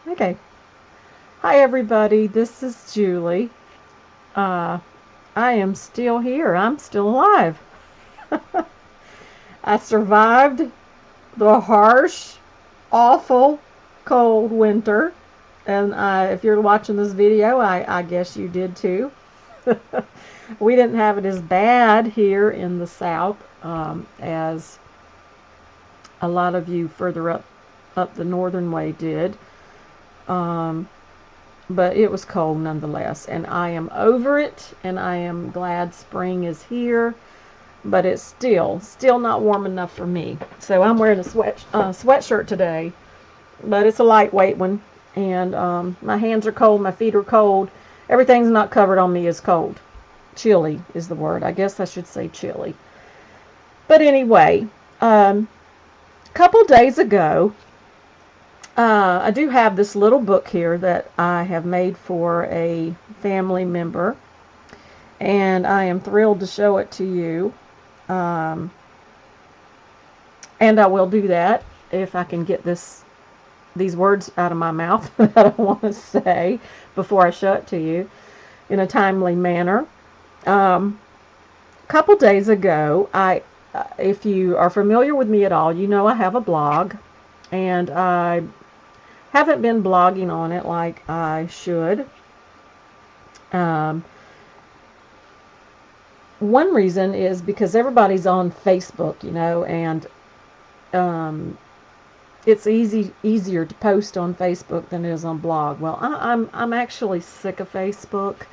Okay. Hi, everybody. This is Julie. I am still here. I'm still alive. I survived the harsh, awful, cold winter. And if you're watching this video, I guess you did too. We didn't have it as bad here in the South as a lot of you further up the northern way did. Um, but it was cold nonetheless, and I am over it, and I am glad spring is here, but it's still not warm enough for me. So I'm wearing a sweatshirt today, but it's a lightweight one, and my hands are cold, my feet are cold, everything's not covered on me is cold. Chilly is the word. I guess I should say chilly. But anyway, a couple days ago, I do have this little book here that I have made for a family member, and I am thrilled to show it to you. Um, and I will do that if I can get these words out of my mouth that I want to say before I show it to you in a timely manner. A couple days ago, if you are familiar with me at all, you know I have a blog, and I haven't been blogging on it like I should. Um, One reason is because everybody's on Facebook, and um, it's easier to post on Facebook than it is on blog. Well, I'm actually sick of Facebook.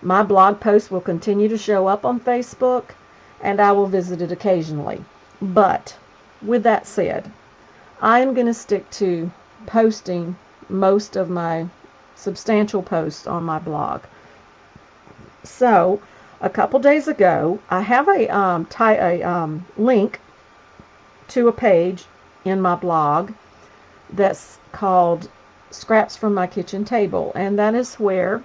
My blog posts will continue to show up on Facebook, and I will visit it occasionally. But with that said, I am going to stick to posting most of my substantial posts on my blog. So, a couple days ago, I have a link to a page in my blog that's called Scraps from My Kitchen Table, and that is where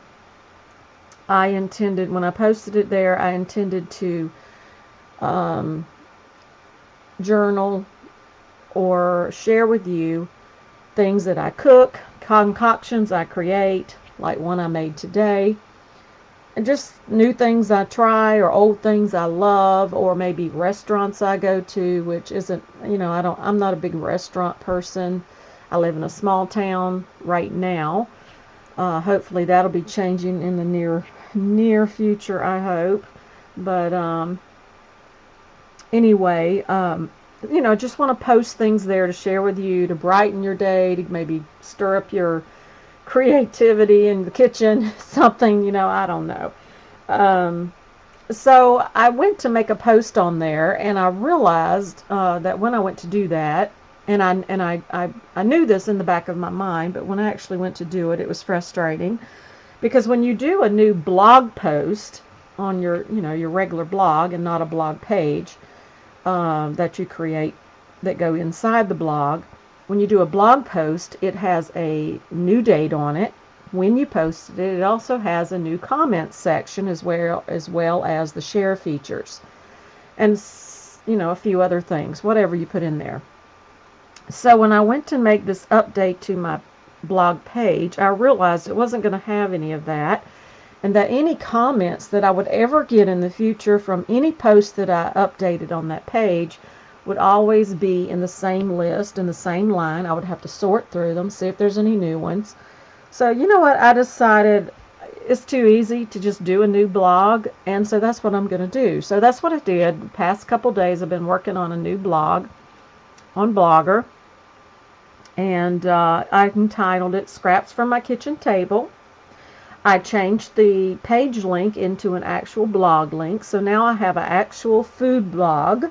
I intended, when I posted it there, I intended to um, journal or share with you things that I cook, concoctions I create, like one I made today, and just new things I try or old things I love, or maybe restaurants I go to, which isn't, I'm not a big restaurant person. I live in a small town right now. Hopefully that'll be changing in the near future, I hope. But anyway, just want to post things there to share with you, to brighten your day, to maybe stir up your creativity in the kitchen, something, I don't know. Um, so I went to make a post on there, and I realized that when I went to do that, and I knew this in the back of my mind, but when I actually went to do it, it was frustrating because when you do a new blog post on your regular blog and not a blog page that you create that go inside the blog, when you do a blog post, it has a new date on it when you posted it. It also has a new comments section as well as the share features and a few other things, whatever you put in there. So when I went to make this update to my blog page, I realized it wasn't going to have any of that, and that any comments that I would ever get in the future from any post that I updated on that page would always be in the same list, in the same line. I would have to sort through them, see if there's any new ones. So you know what? I decided it's too easy to just do a new blog, and so that's what I'm going to do. So that's what I did. The past couple days I've been working on a new blog on Blogger, and I entitled it Scraps from My Kitchen Table. I changed the page link into an actual blog link, so now I have an actual food blog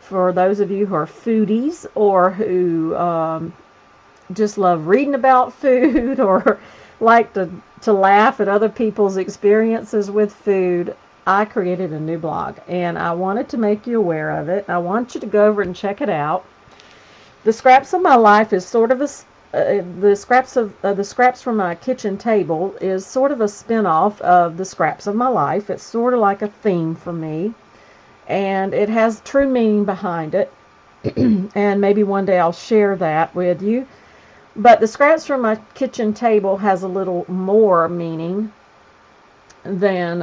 for those of you who are foodies or who just love reading about food or like to laugh at other people's experiences with food. I created a new blog, and I wanted to make you aware of it. I want you to go over and check it out. The Scraps of My Life is sort of the scraps from my kitchen table is sort of a spin-off of the Scraps of My Life. It's sort of like a theme for me, and it has true meaning behind it. And maybe one day I'll share that with you. But the scraps from my kitchen table has a little more meaning than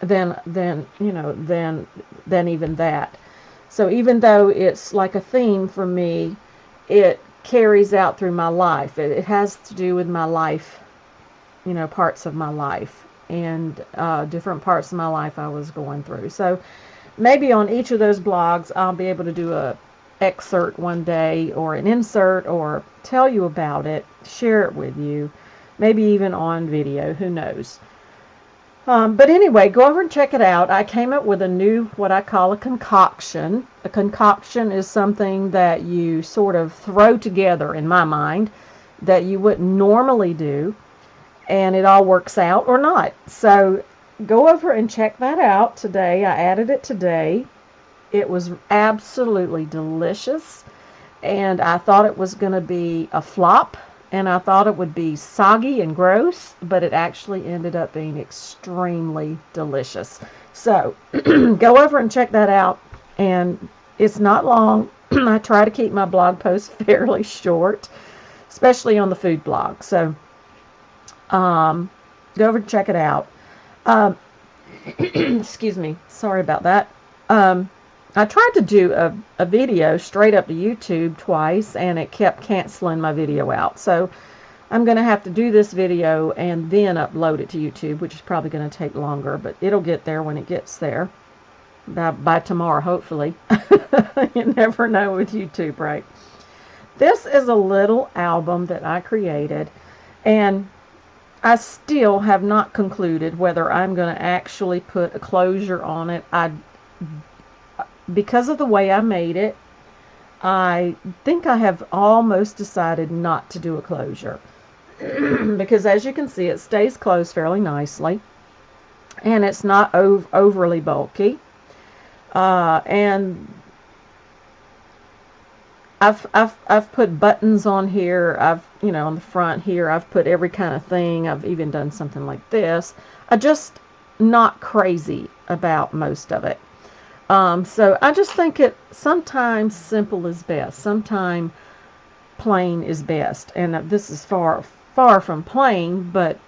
than even that. So even though it's like a theme for me, it carries out through my life. It has to do with my life, parts of my life, and different parts of my life I was going through. So maybe on each of those blogs I'll be able to do a excerpt one day, or an insert, or tell you about it, share it with you, maybe even on video, who knows. But anyway, go over and check it out. I came up with a new, what I call a concoction. A concoction is something that you sort of throw together, in my mind, that you wouldn't normally do, and it all works out or not. So go over and check that out today. I added it today. It was absolutely delicious, and I thought it was going to be a flop, and I thought it would be soggy and gross, but it actually ended up being extremely delicious. So go over and check that out, and it's not long. I try to keep my blog posts fairly short, especially on the food blog. So go over and check it out. Excuse me, sorry about that. I tried to do a video straight up to YouTube twice, and it kept canceling my video out. So I'm going to have to do this video and then upload it to YouTube, which is probably going to take longer, but it'll get there when it gets there. By tomorrow, hopefully. You never know with YouTube, right? This is a little album that I created, and I still have not concluded whether I'm going to actually put a closure on it. Because of the way I made it, I think I have almost decided not to do a closure. Because as you can see, it stays closed fairly nicely, and it's not overly bulky. And I've put buttons on here. On the front here, I've put every kind of thing. I've even done something like this. I'm just not crazy about most of it. So I just think sometimes simple is best. Sometimes plain is best. And this is far from plain, but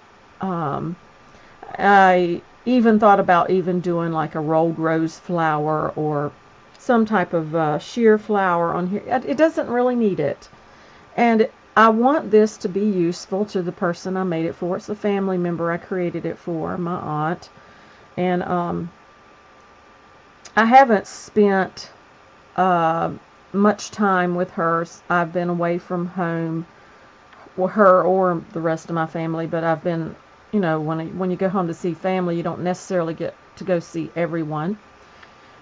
I even thought about even doing like a rolled rose flower, or some type of sheer flower on here. It doesn't really need it. And I want this to be useful to the person I made it for. It's a family member I created it for, my aunt. And I haven't spent much time with her. I've been away from home, or her or the rest of my family, but I've been, when you go home to see family, you don't necessarily get to go see everyone.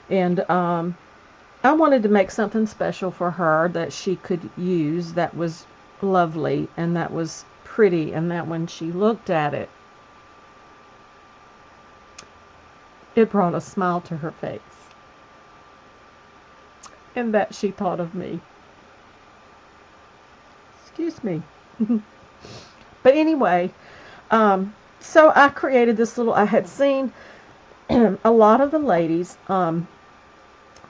And I wanted to make something special for her that she could use, that was lovely and that was pretty, and that when she looked at it, it brought a smile to her face, and that she thought of me. Excuse me. But anyway, so I created this little, I had seen a lot of the ladies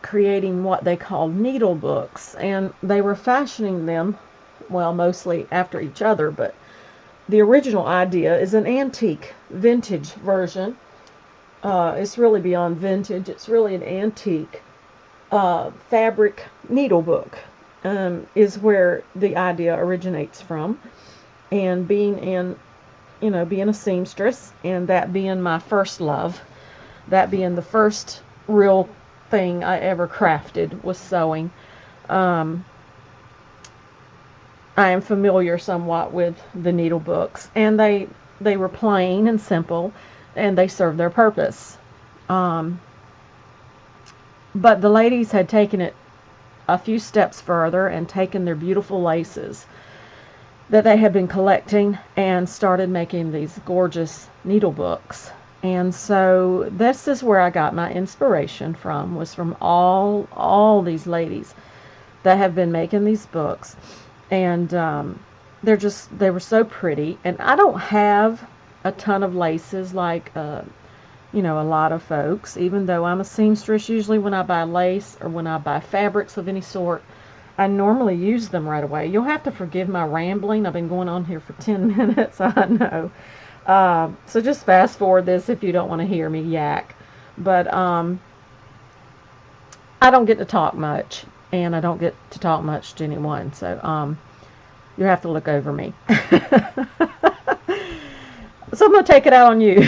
creating what they call needle books, and they were fashioning them, well, mostly after each other, but the original idea is an antique, vintage version. It's really beyond vintage. It's really an antique fabric needle book, is where the idea originates from. And being a seamstress, and that being my first love, that being the first real thing I ever crafted was sewing. I am familiar somewhat with the needle books, and they were plain and simple, and they served their purpose. But the ladies had taken it a few steps further and taken their beautiful laces that they had been collecting and started making these gorgeous needle books. And so this is where I got my inspiration from, was from all these ladies that have been making these books. And they were so pretty. And I don't have a ton of laces like a lot of folks, even though I'm a seamstress. Usually when I buy lace or when I buy fabrics of any sort, I normally use them right away. You'll have to forgive my rambling. I've been going on here for 10 minutes, I know. So just fast forward this if you don't want to hear me yak. But I don't get to talk much, and I don't get to talk much to anyone. So you have to look over me. So I'm going to take it out on you.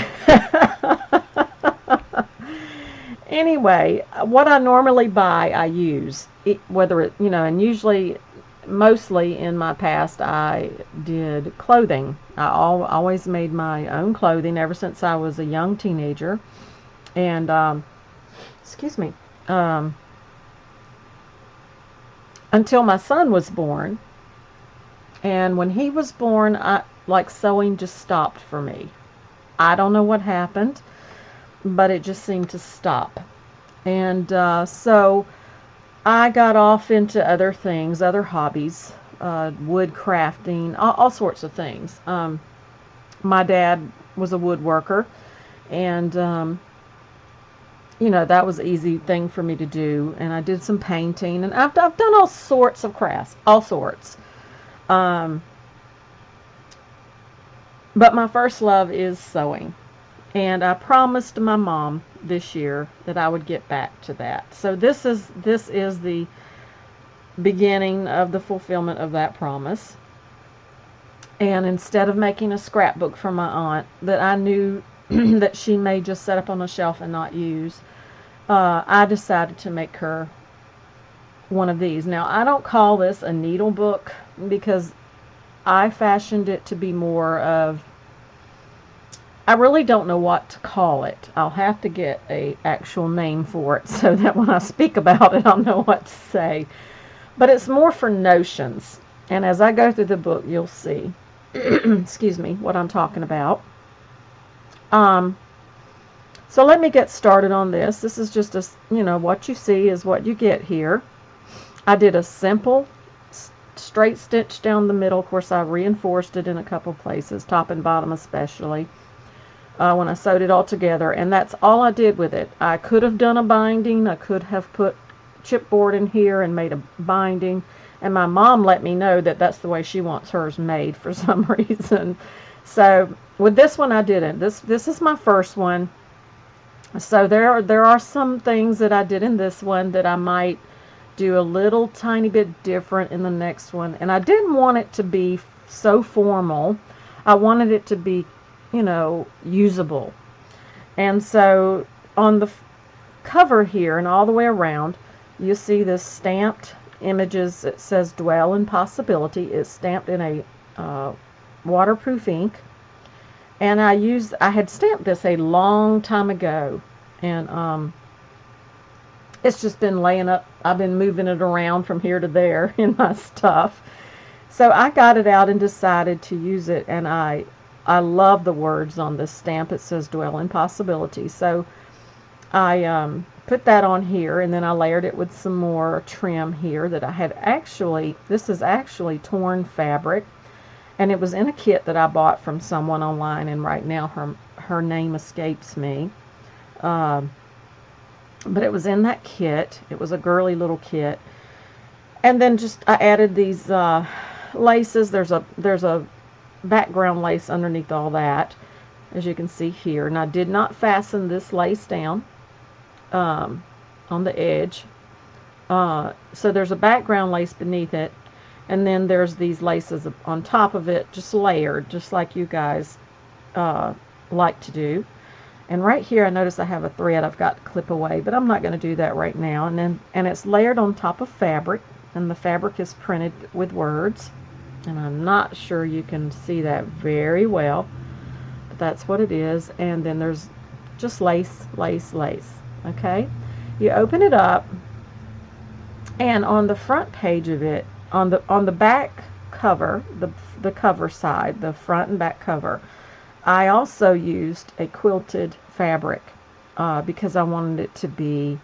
Anyway, what I normally buy, I use. Whether it, and usually, mostly in my past, I did clothing. I always made my own clothing ever since I was a young teenager. And, excuse me, until my son was born. And when he was born, sewing just stopped for me. I don't know what happened, but it just seemed to stop. And so I got off into other things, other hobbies, wood crafting, all sorts of things. My dad was a woodworker, and that was an easy thing for me to do. And I did some painting, and I've done all sorts of crafts, all sorts. But my first love is sewing. And I promised my mom this year that I would get back to that. So this is the beginning of the fulfillment of that promise. And instead of making a scrapbook for my aunt that I knew that she may just set up on a shelf and not use, I decided to make her one of these. Now, I don't call this a needle book because I fashioned it to be more of, I really don't know what to call it. I'll have to get a actual name for it so that when I speak about it, I'll know what to say. But it's more for notions. And as I go through the book, you'll see, excuse me, what I'm talking about. So let me get started on this. This is just what you see is what you get here. I did a simple straight stitch down the middle. Of course, I reinforced it in a couple places, top and bottom especially, when I sewed it all together. And that's all I did with it. I could have done a binding. I could have put chipboard in here and made a binding. And my mom let me know that that's the way she wants hers made for some reason. So with this one, I didn't. This is my first one. So there are some things that I did in this one that I might do a little tiny bit different in the next one. And I didn't want it to be so formal. I wanted it to be, usable. And so on the cover here and all the way around, you see this stamped images. It says Dwell in Possibility. It's stamped in a waterproof ink. And I had stamped this a long time ago. And it's just been laying up. I've been moving it around from here to there in my stuff. So I got it out and decided to use it. And I love the words on this stamp. It says Dwell in Possibility. So I put that on here, and then I layered it with some more trim here that I had this is actually torn fabric, and it was in a kit that I bought from someone online, and right now her name escapes me. But it was in that kit. It was a girly little kit. And then I added these laces. There's a background lace underneath all that, as you can see here. And I did not fasten this lace down on the edge. So there's a background lace beneath it, and then there's these laces on top of it, just layered, just like you guys like to do. And right here, I notice I have a thread I've got to clip away, but I'm not going to do that right now. And it's layered on top of fabric, and the fabric is printed with words. And I'm not sure you can see that very well, but that's what it is. And then there's just lace, lace, lace. Okay, you open it up, and on the front page of it, on the back cover, the cover side, the front and back cover, I also used a quilted fabric because I wanted it to be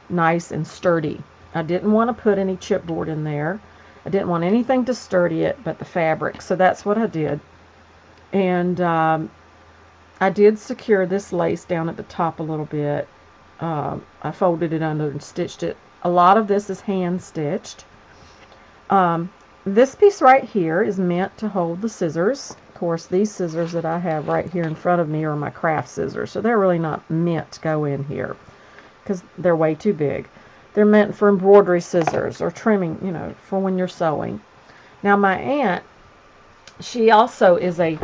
nice and sturdy. I didn't want to put any chipboard in there. I didn't want anything to sturdy it but the fabric, so that's what I did. And I did secure this lace down at the top a little bit. I folded it under and stitched it. A lot of this is hand stitched. This piece right here is meant to hold the scissors. Of course, these scissors that I have right here in front of me are my craft scissors, so they're really not meant to go in here because they're way too big. They're meant for embroidery scissors or trimming, you know, for when you're sewing. Now, my aunt, she also is a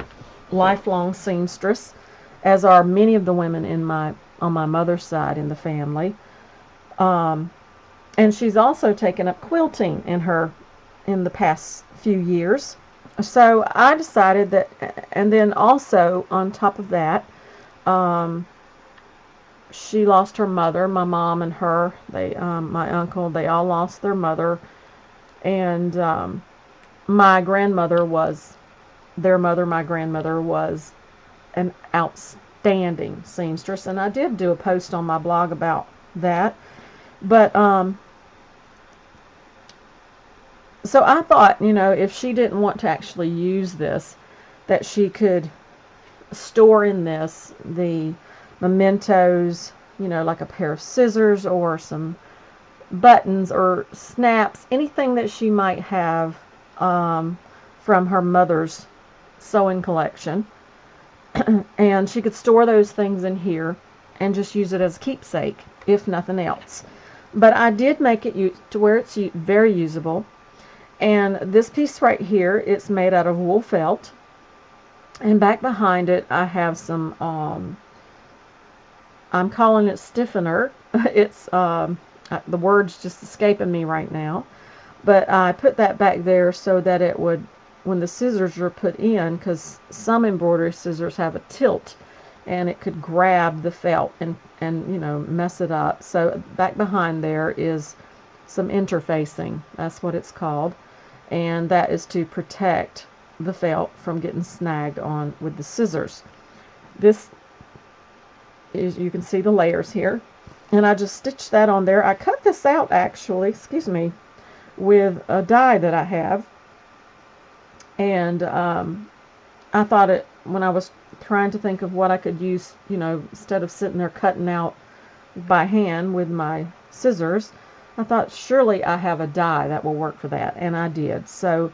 lifelong seamstress, as are many of the women on my mother's side in the family. Um, and she's also taken up quilting in the past few years. So I decided that, and then also on top of that, um, she lost her mother. My mom and her, my uncle, they all lost their mother, and my grandmother was their mother. My grandmother was an outstanding seamstress, and I did do a post on my blog about that. But so I thought, you know, if she didn't want to actually use this, that she could store in this the mementos, you know, like a pair of scissors or some buttons or snaps, anything that she might have from her mother's sewing collection. And she could store those things in here and just use it as a keepsake, if nothing else. But I did make it to where it's very usable. And this piece right here, it's made out of wool felt. And back behind it, I have some, I'm calling it stiffener. It's, the word's just escaping me right now. But I put that back there so that it would, when the scissors are put in, because some embroidery scissors have a tilt, and it could grab the felt and you know, mess it up. So back behind there is some interfacing. That's what it's called. And that is to protect the felt from getting snagged on with the scissors. This is, you can see the layers here. And I just stitched that on there. I cut this out actually, excuse me, with a die that I have. And I thought it, when I was trying to think of what I could use, you know, instead of sitting there cutting out by hand with my scissors, I thought surely I have a die that will work for that, and I did. So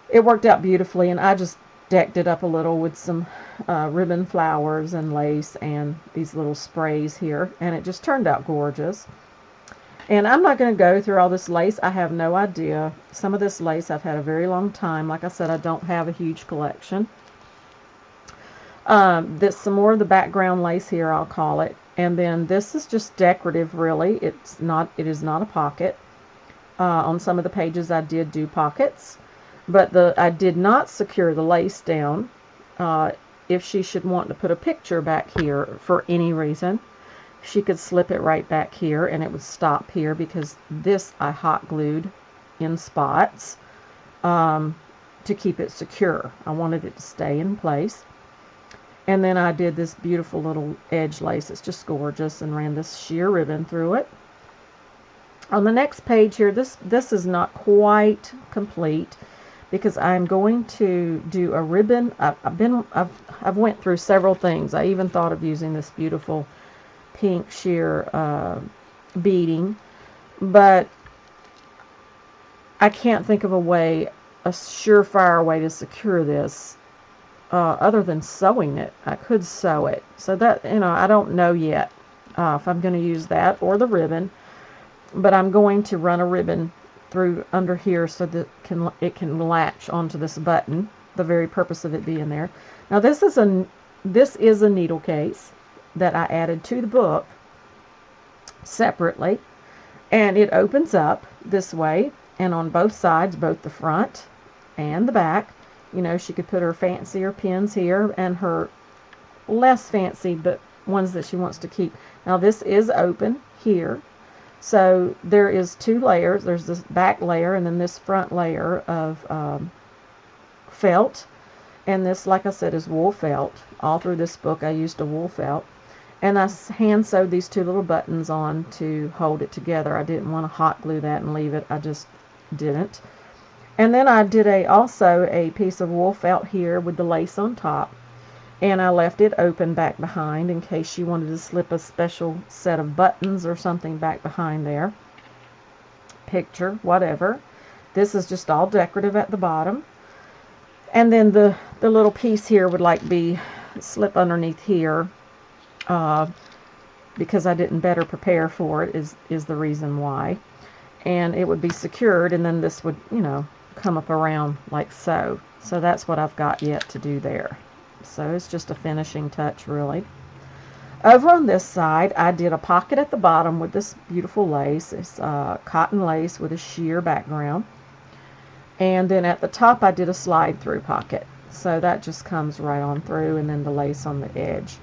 it worked out beautifully, and I just decked it up a little with some ribbon flowers and lace and these little sprays here, and it just turned out gorgeous. And I'm not going to go through all this lace. I have no idea. Some of this lace I've had a very long time. Like I said, I don't have a huge collection. This some more of the background lace here, I'll call it. And then this is just decorative, really. It is not a pocket. On some of the pages I did do pockets, but I did not secure the lace down. If she should want to put a picture back here for any reason, she could slip it right back here and it would stop here, because this I hot glued in spots to keep it secure. I wanted it to stay in place. And then I did this beautiful little edge lace. It's just gorgeous, and ran this sheer ribbon through it. On the next page here, this is not quite complete, because I'm going to do a ribbon. I've went through several things. I even thought of using this beautiful pink sheer beading, but I can't think of a surefire way to secure this other than sewing it. I could sew it, so that, you know, I don't know yet if I'm going to use that or the ribbon, but I'm going to run a ribbon through under here so that it can latch onto this button, the very purpose of it being there. Now this is a needle case that I added to the book separately, and it opens up this way, and on both sides, both the front and the back, you know, she could put her fancier pins here and her less fancy but ones that she wants to keep. Now this is open here, so there is two layers. There's this back layer and then this front layer of felt, and this, like I said, is wool felt. All through this book I used a wool felt, and I hand sewed these two little buttons on to hold it together. I didn't want to hot glue that and leave it. I just didn't. And then I did also a piece of wool felt here with the lace on top, and I left it open back behind in case she wanted to slip a special set of buttons or something back behind there, picture, whatever. This is just all decorative at the bottom. And then the little piece here would like be slip underneath here, because I didn't better prepare for it is the reason why. And it would be secured, and then this would, you know, come up around like so. So that's what I've got yet to do there. So it's just a finishing touch, really. Over on this side, I did a pocket at the bottom with this beautiful lace. It's cotton lace with a sheer background. And then at the top, I did a slide-through pocket. So that just comes right on through, and then the lace on the edge.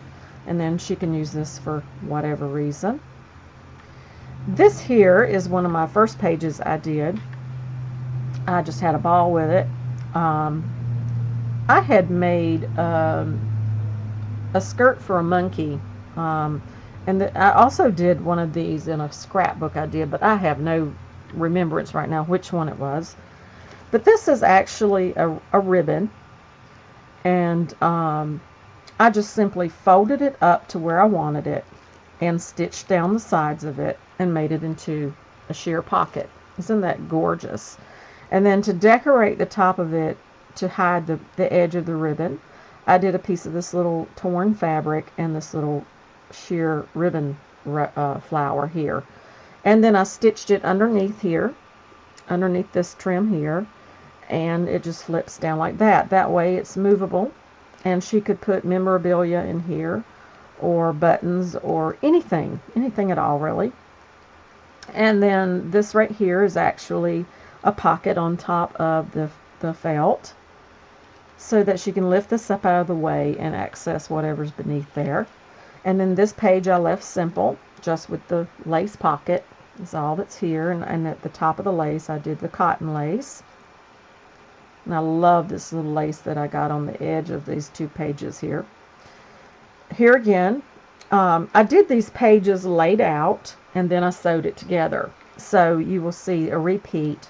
And then she can use this for whatever reason. This here is one of my first pages I did. I just had a ball with it. I had made a skirt for a monkey. And I also did one of these in a scrapbook I did, but I have no remembrance right now which one it was. But this is actually a ribbon, and I just simply folded it up to where I wanted it and stitched down the sides of it and made it into a sheer pocket. Isn't that gorgeous? And then to decorate the top of it, to hide the edge of the ribbon, I did a piece of this little torn fabric and this little sheer ribbon flower here. And then I stitched it underneath here, underneath this trim here, and it just flips down like that. That way it's movable, and she could put memorabilia in here, or buttons, or anything at all, really. And then this right here is actually a pocket on top of the felt, so that she can lift this up out of the way and access whatever's beneath there. And then this page I left simple, just with the lace pocket is all that's here. And at the top of the lace, I did the cotton lace. And I love this little lace that I got on the edge of these two pages here. Here again, I did these pages laid out, and then I sewed it together. So you will see a repeat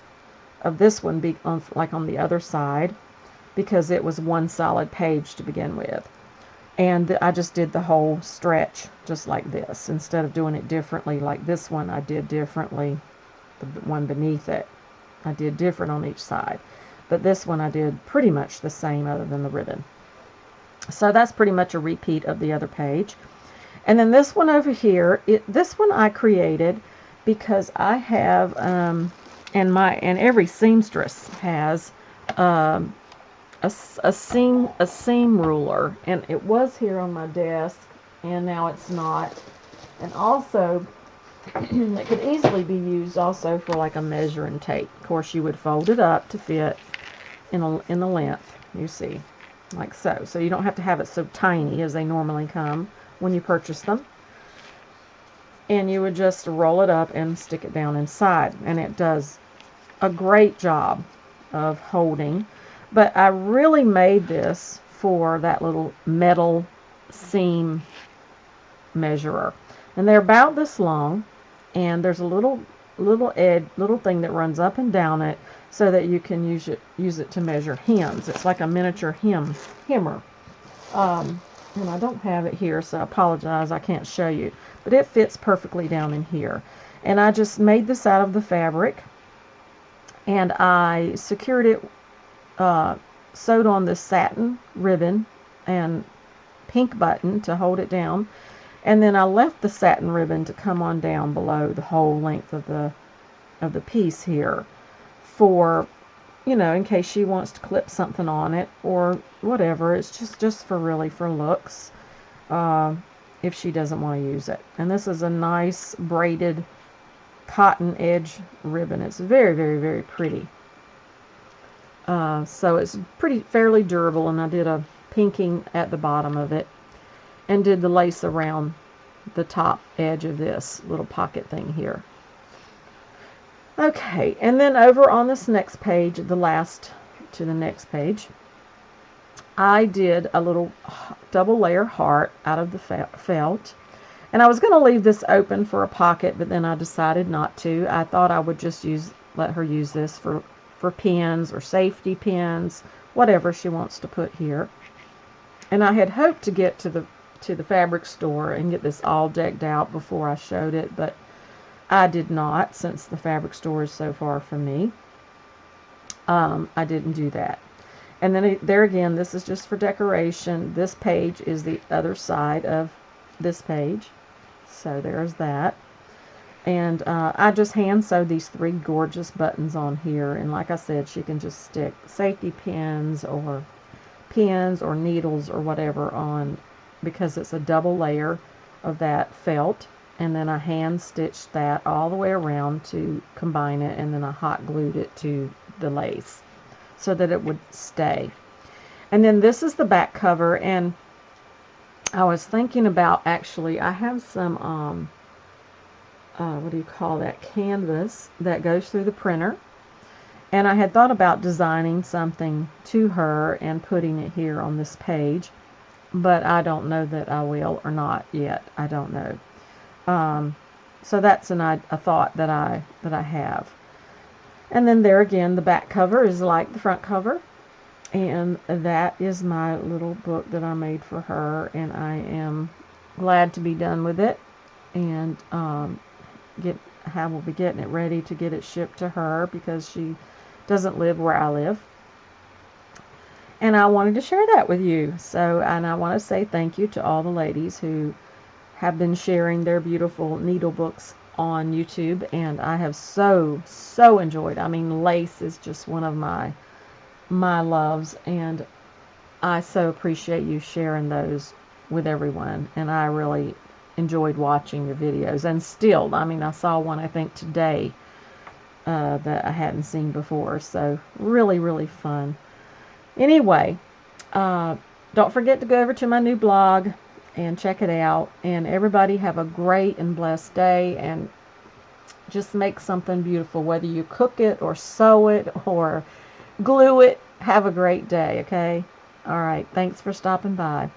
of this one be like on the other side, because it was one solid page to begin with. And I just did the whole stretch just like this. Instead of doing it differently like this one, I did differently the one beneath it. I did different on each side. But this one I did pretty much the same other than the ribbon. So that's pretty much a repeat of the other page. And then this one over here, this one I created because I have, and every seamstress has, a seam ruler, and it was here on my desk, and now it's not. And also it could easily be used also for like a measuring tape. Of course, you would fold it up to fit in the length, you see, like so. So you don't have to have it so tiny as they normally come when you purchase them. And you would just roll it up and stick it down inside, and it does a great job of holding. But I really made this for that little metal seam measurer. And they're about this long, and there's a little thing that runs up and down it so that you can use it to measure hems. It's like a miniature hemmer. And I don't have it here, so I apologize, I can't show you. But it fits perfectly down in here. And I just made this out of the fabric, and I secured it, sewed on this satin ribbon and pink button to hold it down, and then I left the satin ribbon to come on down below the whole length of the piece here, for, you know, in case she wants to clip something on it or whatever. It's just for looks, if she doesn't want to use it. And this is a nice braided cotton edge ribbon. It's very, very, very pretty. So it's fairly durable, and I did a pinking at the bottom of it and did the lace around the top edge of this little pocket thing here. Okay, and then over on this next page, the last to the next page, I did a little double layer heart out of the felt. And I was going to leave this open for a pocket, but then I decided not to. I thought I would just let her use this for pins or safety pins, whatever she wants to put here. And I had hoped to get to the fabric store and get this all decked out before I showed it, but I did not, since the fabric store is so far from me. I didn't do that. And then there again, this is just for decoration. This page is the other side of this page. So there's that. And I just hand sewed these 3 gorgeous buttons on here. And like I said, she can just stick safety pins or needles or whatever on, because it's a double layer of that felt. And then I hand stitched that all the way around to combine it. And then I hot glued it to the lace so that it would stay. And then this is the back cover. And I was thinking about, actually, I have some what do you call that, canvas that goes through the printer, and I had thought about designing something to her and putting it here on this page, but I don't know that I will or not yet. I don't know. So that's a thought that I have. And then there again, the back cover is like the front cover, and that is my little book that I made for her, and I am glad to be done with it. And I will be getting it ready to get it shipped to her, because she doesn't live where I live. And I wanted to share that with you. So, and I want to say thank you to all the ladies who have been sharing their beautiful needle books on YouTube, and I have so enjoyed. I mean, lace is just one of my loves, and I so appreciate you sharing those with everyone. And I really enjoyed watching your videos. And still, I mean, I saw one, I think, today that I hadn't seen before. So really fun. Anyway, don't forget to go over to my new blog and check it out. And everybody have a great and blessed day, and just make something beautiful, whether you cook it or sew it or glue it. Have a great day, okay? All right, thanks for stopping by.